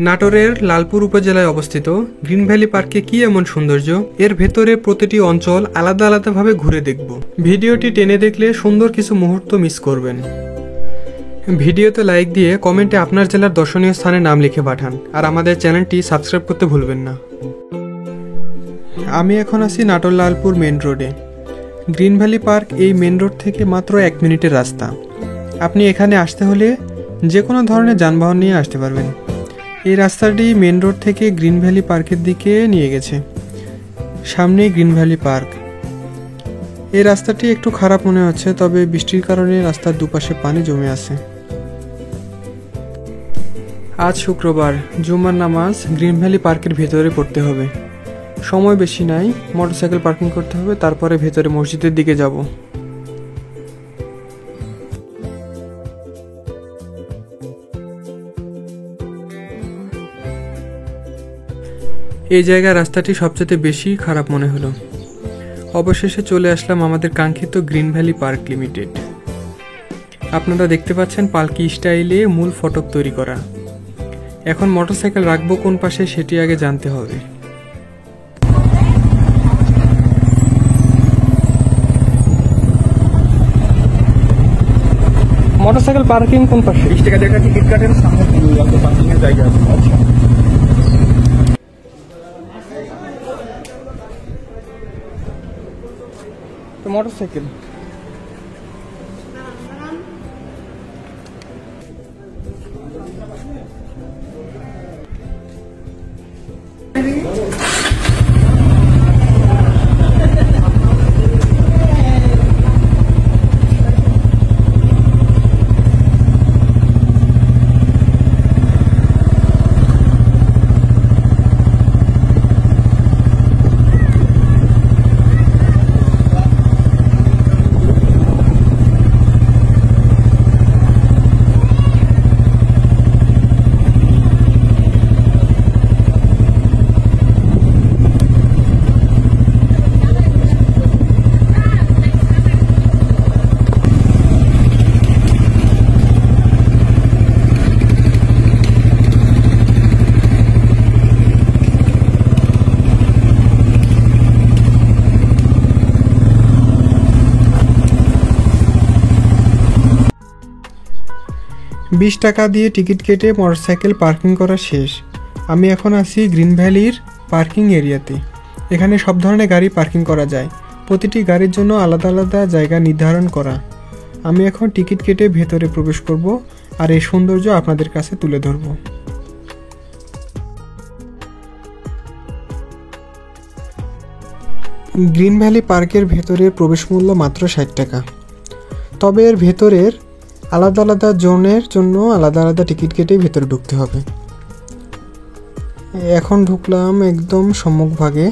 নাটোরের লালপুর উপজেলায় অবস্থিত গ্রিন ভ্যালি পার্কে কি এমন সৌন্দর্য, এর ভেতরে প্রতিটি অঞ্চল আলাদা আলাদাভাবে ঘুরে দেখব। ভিডিওটি টেনে দেখলে সুন্দর কিছু মুহূর্ত মিস করবেন। ভিডিওতে লাইক দিয়ে কমেন্টে আপনার জেলার দর্শনীয় স্থানের নাম লিখে পাঠান, আর আমাদের চ্যানেলটি সাবস্ক্রাইব করতে ভুলবেন না। আমি এখন আছি নাটোর লালপুর মেন রোডে। গ্রিন ভ্যালি পার্ক এই মেন রোড থেকে মাত্র 1 মিনিটের রাস্তা। আপনি এখানে আসতে হলে যে কোনো ধরনের যানবাহন নিয়ে আসতে পারবেন। এই রাস্তাটি মেন রোড থেকে গ্রিন ভ্যালি পার্কের দিকে নিয়ে গেছে। সামনেই গ্রিন ভ্যালি পার্ক। এই রাস্তাটি একটু খারাপ মনে হচ্ছে, তবে বৃষ্টির কারণে রাস্তার দুপাশে পানি জমে আছে। আজ শুক্রবার, জুম্মার নামাজ গ্রিন ভ্যালি পার্কের ভেতরে পড়তে হবে। সময় বেশি নাই, মোটরসাইকেল পার্কিং করতে হবে, তারপরে ভেতরে মসজিদের দিকে যাব। এই জায়গায় রাস্তাটি সবচেয়ে বেশি খারাপ মনে হলো। অবশেষে চলে আসলাম আমাদের কাঙ্ক্ষিত গ্রিন ভ্যালি পার্ক লিমিটেড। আপনারা দেখতে পাচ্ছেন পালকি স্টাইলে মূল ফটক তৈরি করা। এখন মোটরসাইকেল রাখবো কোন পাশে সেটি আগে জানতে হবে। মোটরসাইকেল পার্কিং কোন পাশে? 20 টাকা দিয়ে টিকিট কাটেন, সামনে পার্কিং এর জায়গা আছে। আচ্ছা, তো মোটরসাইকেল $20 টাকা দিয়ে টিকিট কেটে মোটরসাইকেল পার্কিং করা শেষ। আমি এখন আছি গ্রিন ভ্যালির পার্কিং এরিয়াতে। এখানে সব ধরনের গাড়ি পার্কিং করা যায়। প্রতিটি গাড়ির জন্য আলাদা আলাদা জায়গা নির্ধারণ করা। আমি এখন টিকিট কেটে ভেতরে প্রবেশ করব আর এই সৌন্দর্য আপনাদের কাছে তুলে ধরব। গ্রিন ভ্যালি পার্কের ভেতরের প্রবেশ মূল্য মাত্র 60 টাকা। তবে এর ভেতরের আলাদা আলাদা জোনের জন্য আলাদা আলাদা টিকিট কেটে ভেতরে ঢুকতে হবে। এখন ঢুকলাম একদম সম্মুখভাগে।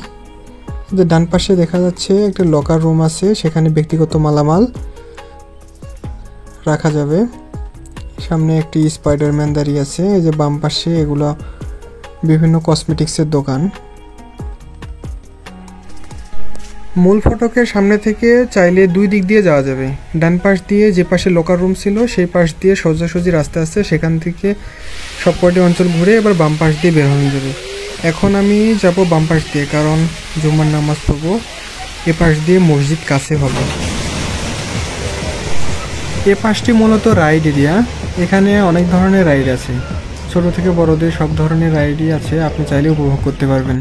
যে ডান পাশে দেখা যাচ্ছে একটা লকার রুম আছে, সেখানে ব্যক্তিগত মালামাল রাখা যাবে। সামনে একটি স্পাইডারম্যান দাঁড়িয়ে আছে। এই যে বাম পাশে এগুলো বিভিন্ন কসমেটিক্সের দোকান। মূল ফটকের সামনে থেকে চাইলে 2 দিক দিয়ে যাওয়া যাবে। ডান পাশ দিয়ে যে পাশে লকার রুম ছিল সেই পাশ দিয়ে সোজাসুজি রাস্তা আছে, সেখান থেকে সবকটি অঞ্চল ঘুরে এবার বাম পাশ দিয়ে বের হয়ে যাবে। এখন আমি যাব বাম পাশ দিয়ে, কারণ জুম্মার নামাজ পড়বো। এ পাশ দিয়ে মসজিদ কাছে হবে। এ পাশটি মূলত রাইড এরিয়া। এখানে অনেক ধরনের রাইড আছে, ছোট থেকে বড়দের সব ধরনের রাইডই আছে, আপনি চাইলে উপভোগ করতে পারবেন।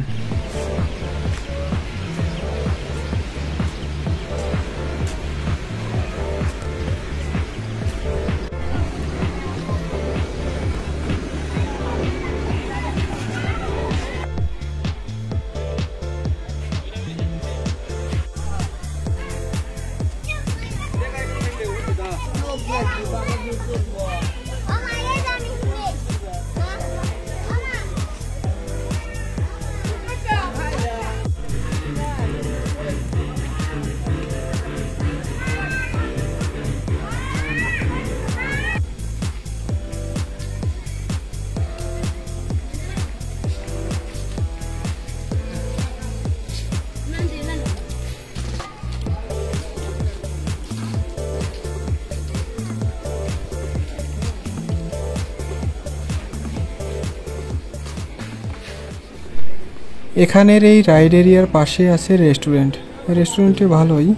এখানের এই রাইড এরিয়ার পাশে আছে রেস্টুরেন্ট। রেস্টুরেন্টে ভালোই,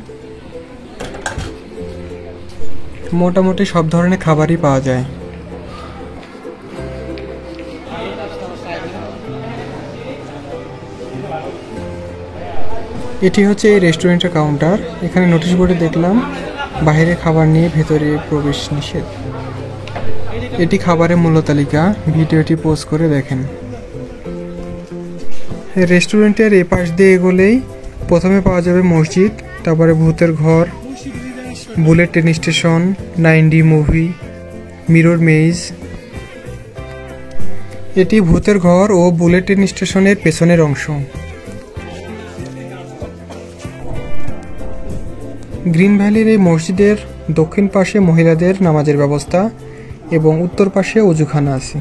মোটামুটি সব ধরনের খাবারই পাওয়া যায়। এটি হচ্ছে এই রেস্টুরেন্টের কাউন্টার। এখানে নোটিশ বোর্ডে দেখলাম বাইরে খাবার নিয়ে ভেতরে প্রবেশ নিষেধ। এটি খাবারের মূল্য তালিকা, ভিডিওটি পোস্ট করে দেখেন। রেস্টুরেন্টের এ পাশ দিয়ে এগোলেই প্রথমে পাওয়া যাবে মসজিদ, তারপরে ভূতের ঘর, bullet train station, 9D movie, mirror maze. এটি ভূতের ঘর ও বুলেট ট্রেন স্টেশনের পেছনের অংশ। গ্রিন ভ্যালির এই মসজিদের দক্ষিণ পাশে মহিলাদের নামাজের ব্যবস্থা এবং উত্তর পাশে অজুখানা আছে।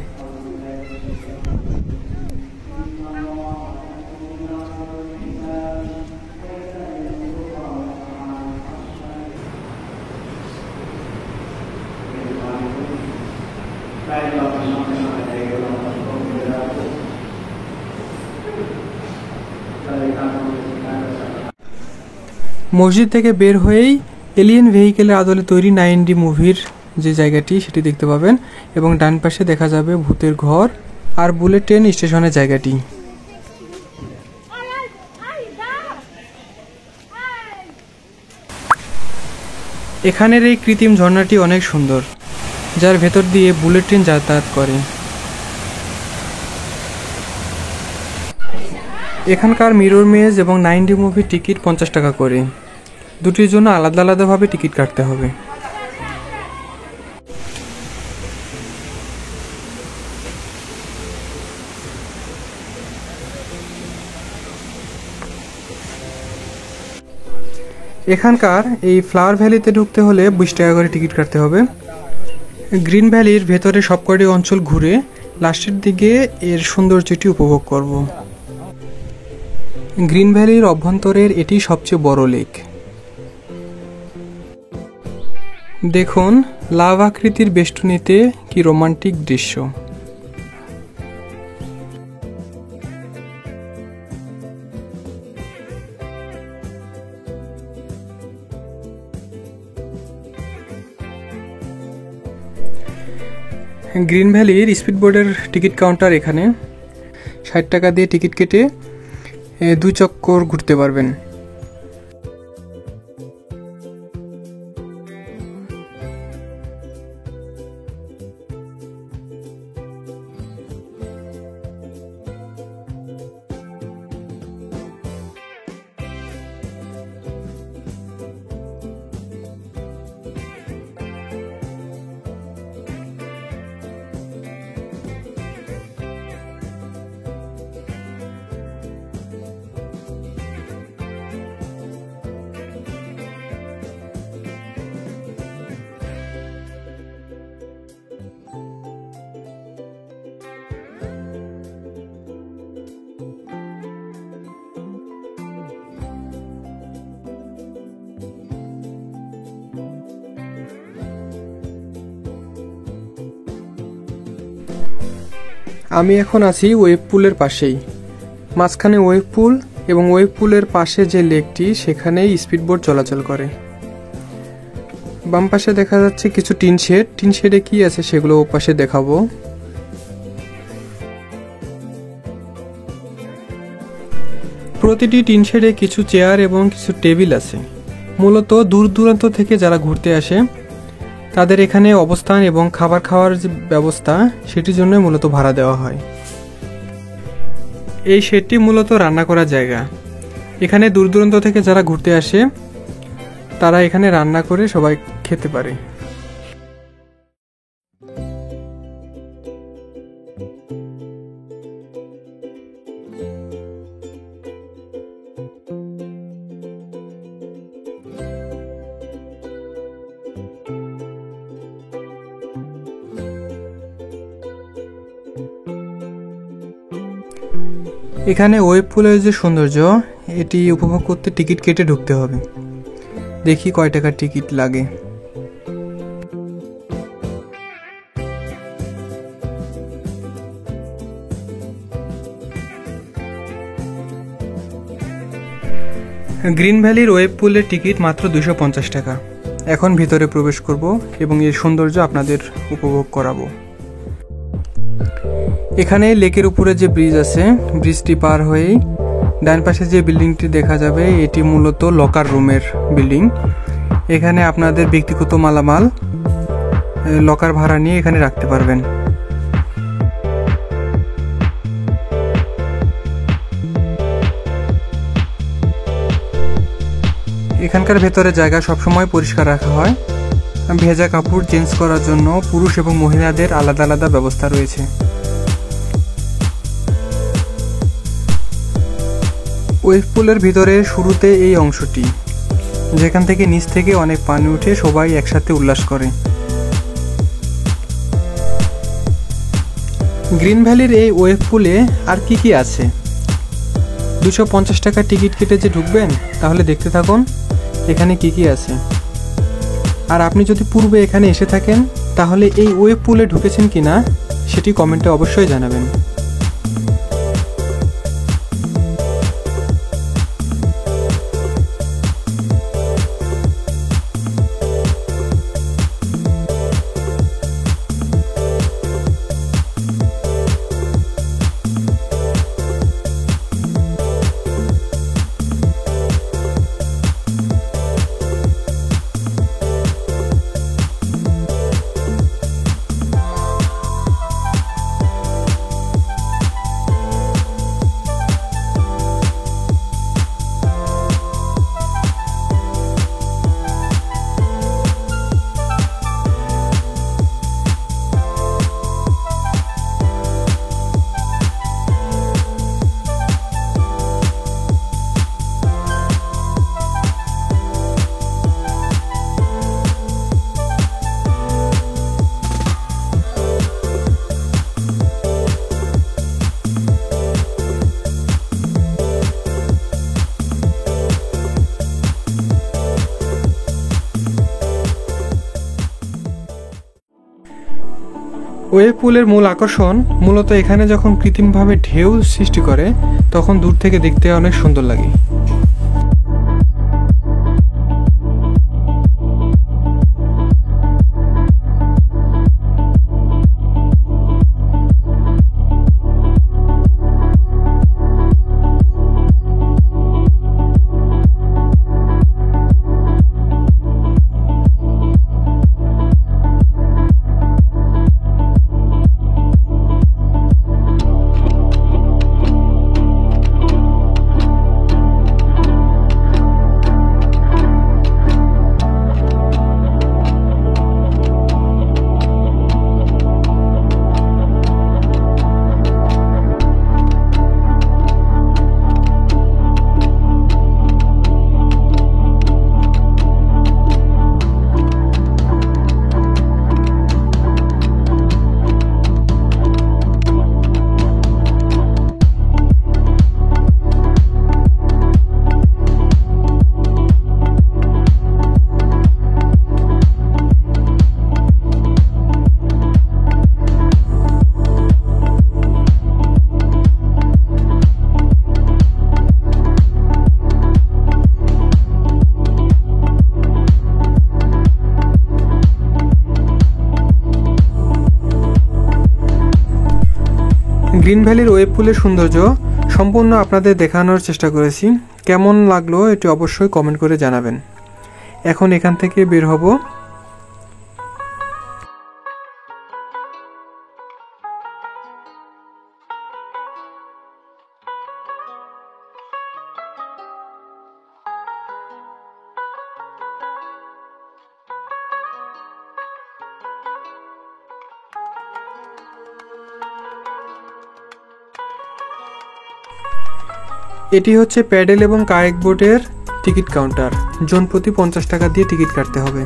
মসজিদ থেকে বের হয়েই এলিয়েন ভেহিকেলের আদলে তৈরি 9D মুভির যে জায়গাটি সেটি দেখতে পাবেন, এবং ডান পাশে দেখা যাবে ভূতের ঘর আর বুলেট ট্রেন স্টেশনের জায়গাটি। এখানের এই কৃত্রিম ঝর্ণাটি অনেক সুন্দর, যার ভেতর দিয়ে বুলেট ট্রেন যাতায়াত করে। এখানকার মিরর মেজ এবং 9D মুভির টিকিট 50 টাকা করে। দুটির জন্য আলাদা আলাদাভাবে টিকিট কাটতে হবে। এখানকার এই ফ্লাওয়ার ভ্যালিতে ঢুকতে হলে 20 টাকা করে টিকিট কাটতে হবে। গ্রিন ভ্যালির ভেতরে সবকটি অঞ্চল ঘুরে লাস্টের দিকে এর সৌন্দর্যটি উপভোগ করব। গ্রিন ভ্যালির অভ্যন্তরের এটি সবচেয়ে বড় লেক। দেখুন লাভ আকৃতির বেষ্টনীতে কি রোমান্টিক দৃশ্য। গ্রিন ভ্যালির স্পিডবোটের টিকিট কাউন্টার এখানে। 60 টাকা দিয়ে টিকিট কেটে 2 চক্কর ঘুরতে পারবেন। আমি এখন আছি ওয়েভ পুলের পাশেই। মাঝখানে ওয়েভ পুল এবং ওয়েভ পুলের পাশে যে লেকটি সেখানেই স্পিডবোট চলাচল করে। বাম পাশে দেখা যাচ্ছে কিছু টিন শেড। টিন শেডে কি আছে সেগুলো ও পাশে দেখাবো। প্রতিটি টিন শেডে কিছু চেয়ার এবং কিছু টেবিল আছে। মূলত দূর দূরান্ত থেকে যারা ঘুরতে আসে তাদের এখানে অবস্থান এবং খাবার খাওয়ার যে ব্যবস্থা সেটির জন্য মূলত ভাড়া দেওয়া হয়। এই শেডটি মূলত রান্না করার জায়গা। এখানে দূর দূরান্ত থেকে যারা ঘুরতে আসে তারা এখানে রান্না করে সবাই খেতে পারে। এখানে ওয়েভ পুলের যে সৌন্দর্য এটি উপভোগ করতে টিকিট কেটে ঢুকতে হবে। দেখি কয় টাকার টিকিট লাগে। গ্রিন ভ্যালির ওয়েভ পুলের টিকিট মাত্র 250 টাকা। এখন ভিতরে প্রবেশ করব এবং এর সৌন্দর্য আপনাদের উপভোগ করাবো। এখানে লেকের উপরে যে ব্রিজ আছে, ব্রিজটি পার হয়েই ডান পাশে যে বিল্ডিংটি দেখা যাবে, এটি মূলত লকার রুমের বিল্ডিং। এখানে আপনাদের ব্যক্তিগত মালামাল লকার ভাড়া নিয়ে এখানে রাখতে পারবেন। এখানকার ভেতরে জায়গা সবসময় পরিষ্কার রাখা হয়। ভেজা কাপড় চেঞ্জ করার জন্য পুরুষ এবং মহিলাদের আলাদা আলাদা ব্যবস্থা রয়েছে। ওয়েভ পুলের ভিতরে শুরুতে এই অংশটি, যেখান থেকে নিচ থেকে অনেক পানি উঠে সবাই একসাথে উল্লাস করে। গ্রিন ভ্যালির এই ওয়েভ পুলে আর কি আছে? 250 টাকা টিকিট কেটে যে ঢুকবেন, তাহলে দেখতে থাকুন এখানে কি আছে। আর আপনি যদি পূর্বে এখানে এসে থাকেন, তাহলে এই ওয়েভ পুলে ঢুকেছেন কিনা সেটি কমেন্টে অবশ্যই জানাবেন। ওয়েভ পুলের মূল আকর্ষণ মূলত এখানে যখন কৃত্রিমভাবে ঢেউ সৃষ্টি করে, তখন দূর থেকে দেখতে অনেক সুন্দর লাগে। গ্রিন ভ্যালির ওয়েভ পুলের সৌন্দর্য সম্পূর্ণ আপনাদের দেখানোর চেষ্টা করেছি। কেমন লাগলো এটি অবশ্যই কমেন্ট করে জানাবেন। এখন এখান থেকে বের হব। এটি হচ্ছে প্যাডেল এবং কায়াক বোটের টিকিট কাউন্টার। জন প্রতি 50 টাকা দিয়ে টিকিট কাটতে হবে।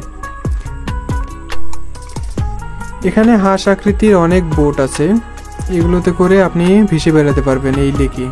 এখানে হাঁস আকৃতির অনেক বোট আছে, এগুলোতে করে আপনি ভেসে বেড়াতে পারবেন এই লেকে।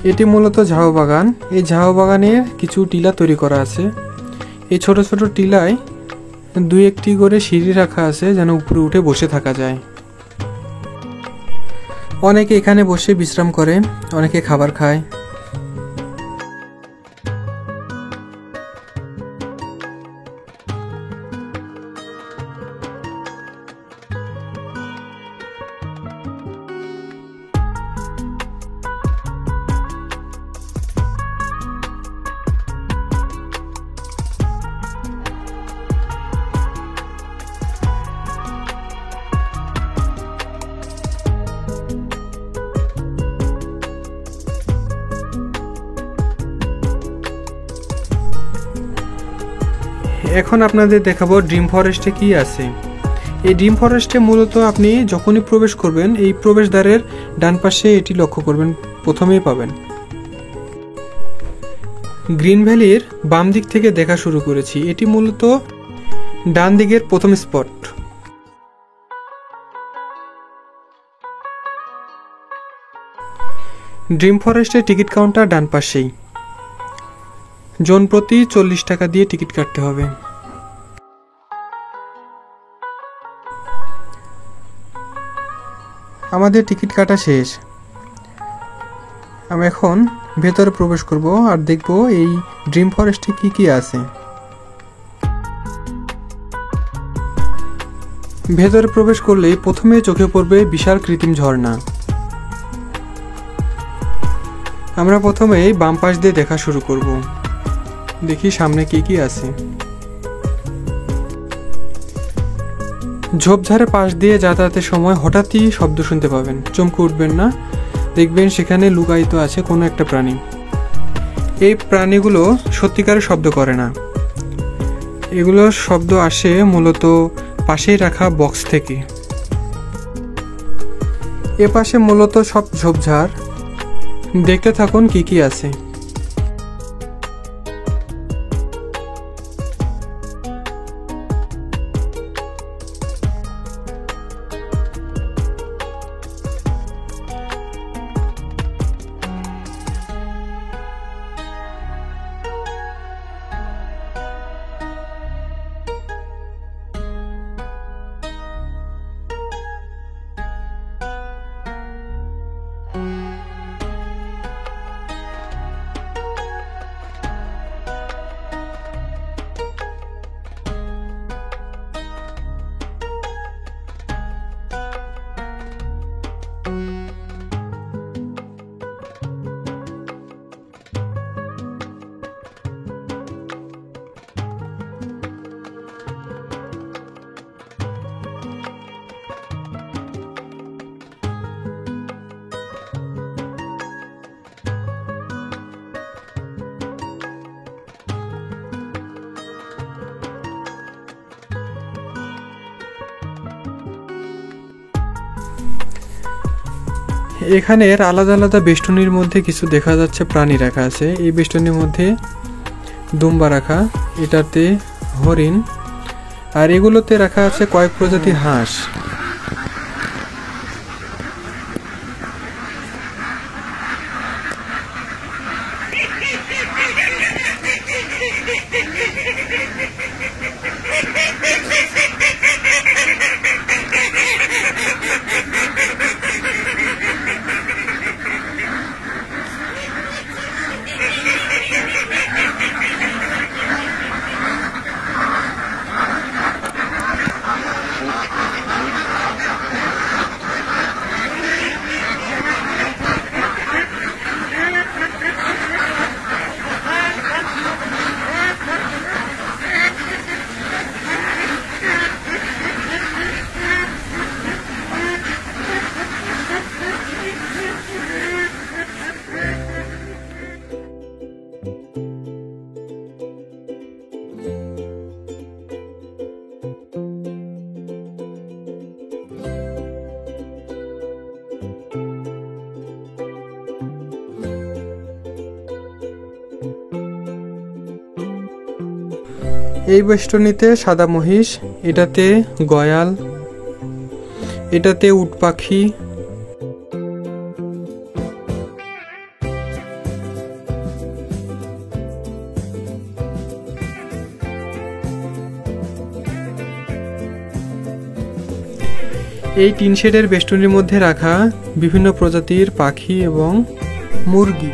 এটি মূলত ঝাউ বাগান। এই ঝাউ বাগানের কিছু টিলা তৈরি করা আছে। এই ছোট ছোট টিলায় 2-1টি করে সিঁড়ি রাখা আছে যেন উপরে উঠে বসে থাকা যায়। অনেকে এখানে বসে বিশ্রাম করে, অনেকে খাবার খায়। এখন আপনাদের দেখাবো ড্রিম ফরেস্টে কি আছে। এই ড্রিম ফরেস্টে মূলত আপনি যখনই প্রবেশ করবেন এই প্রবেশদ্বারের ডান পাশে এটি লক্ষ্য করবেন, প্রথমেই পাবেন। গ্রিন ভ্যালির বাম দিক থেকে দেখা শুরু করেছি। এটি মূলত ডান দিকের প্রথম স্পট। ড্রিম ফরেস্টের টিকিট কাউন্টার ডান পাশেই। জন প্রতি 40 টাকা দিয়ে টিকিট কাটতে হবে। আমাদের টিকিট কাটা শেষ। আমি এখন ভেতরে প্রবেশ করব আর দেখব এই ড্রিম ফরেস্টে কি কি আছে। ভেতরে প্রবেশ করলেই প্রথমে চোখে পড়বে বিশাল কৃত্রিম ঝর্ণা। আমরা প্রথমে বাম পাশ দিয়ে দেখা শুরু করব। দেখি সামনে কি কি আছে। ঝোপঝাড়ের পাশ দিয়ে যাতায়াতের সময় হঠাৎই শব্দ শুনতে পাবেন, চমকে উঠবেন না। দেখবেন সেখানে লুকায়িত আছে কোনো একটা প্রাণী। এই প্রাণীগুলো সত্যিকারের শব্দ করে না, এগুলো শব্দ আসে মূলত পাশেই রাখা বক্স থেকে। এ পাশে মূলত সব ঝোপঝাড়। দেখতে থাকুন কি কি আছে। এখানের আলাদা আলাদা বেষ্টনীর মধ্যে কিছু দেখা যাচ্ছে প্রাণী রাখা আছে। এই বেষ্টনীর মধ্যে দুম্বা রাখা, এটাতে হরিণ, আর এগুলোতে রাখা আছে কয়েক প্রজাতির হাঁস। এই বেষ্টনীতে সাদা মহিষ, এটাতে গয়াল, এটাতে উট পাখি, এই টিন শেডের বেষ্টনীর মধ্যে রাখা বিভিন্ন প্রজাতির পাখি এবং মুরগি।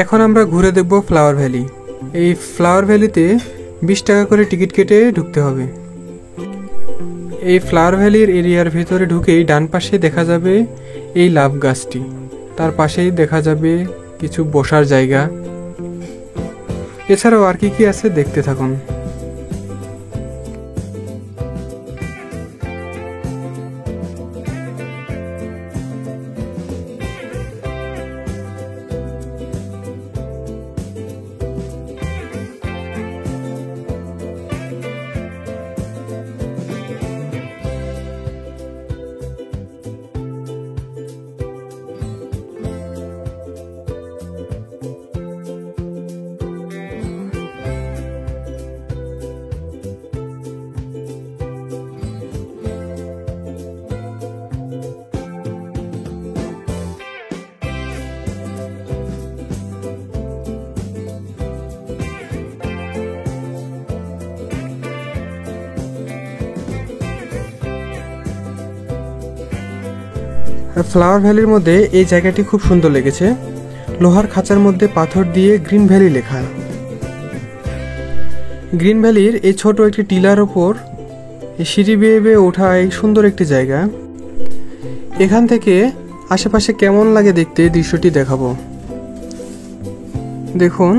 এখন আমরা ঘুরে দেখব ফ্লাওয়ার ভ্যালি। এই ফ্লাওয়ার ভ্যালিতে 20 টাকা করে টিকিট কেটে ঢুকতে হবে। এই ফ্লাওয়ার ভ্যালির এরিয়ার ভিতরে ঢুকেই ডান পাশে দেখা যাবে এই লাভ গাছটি, তার পাশেই দেখা যাবে কিছু বসার জায়গা। এছাড়াও আর কি আছে দেখতে থাকুন। ফ্লাওয়ার ভ্যালির মধ্যে এই জায়গাটি খুব সুন্দর লেগেছে। লোহার খাঁচার মধ্যে পাথর দিয়ে গ্রিন ভ্যালি লেখা। গ্রিন ভ্যালির এই ছোট একটি টিলার ওপর সিঁড়ি বেয়ে বেয়ে ওঠা এই সুন্দর একটি জায়গা। এখান থেকে আশেপাশে কেমন লাগে দেখতে দৃশ্যটি দেখাবো। দেখুন,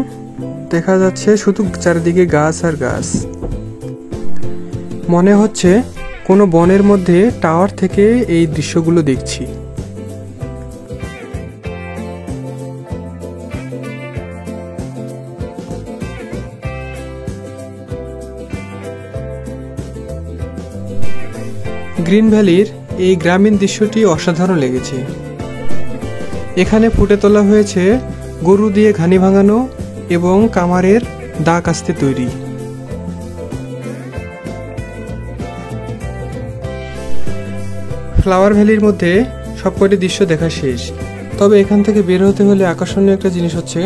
দেখা যাচ্ছে শুধু চারিদিকে গাছ আর গাছ। মনে হচ্ছে কোনো বনের মধ্যে টাওয়ার থেকে এই দৃশ্যগুলো দেখছি। গ্রিন ভ্যালির এই গ্রামীণ দৃশ্যটি অসাধারণ লেগেছে। এখানে ফুটে তোলা হয়েছে গরু দিয়ে ঘানি ভাঙানো এবং কামারের দা কাস্তে তৈরি। ফ্লাওয়ার ভ্যালির মধ্যে সবকটি দৃশ্য দেখা শেষ। তবে এখান থেকে বের হতে হলে আকর্ষণীয় একটা জিনিস হচ্ছে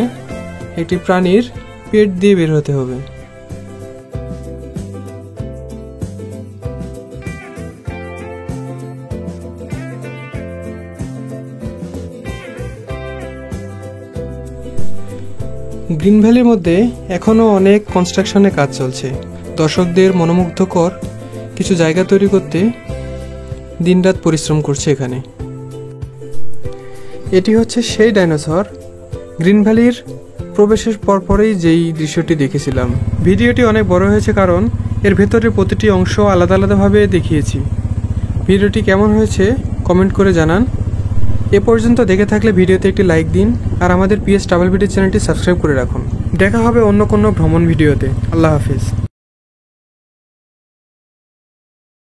একটি প্রাণীর পেট দিয়ে বের হতে হবে। গ্রিন ভ্যালির মধ্যে এখনও অনেক কনস্ট্রাকশনের কাজ চলছে। দর্শকদের মনোমুগ্ধকর কিছু জায়গা তৈরি করতে দিনরাত পরিশ্রম করছে এখানে। এটি হচ্ছে সেই ডাইনোসর গ্রিন ভ্যালির প্রবেশের পরপরই যেই দৃশ্যটি দেখেছিলাম। ভিডিওটি অনেক বড় হয়েছে কারণ এর ভেতরে প্রতিটি অংশ আলাদা আলাদাভাবে দেখিয়েছি। ভিডিওটি কেমন হয়েছে কমেন্ট করে জানান। এ পর্যন্ত দেখে থাকলে ভিডিওতে একটি লাইক দিন আর আমাদের পিএস ট্রাভেল ভিডিও চ্যানেলটি সাবস্ক্রাইব করে রাখুন। দেখা হবে অন্য কোনো ভ্রমণ ভিডিওতে। আল্লাহ হাফিজ।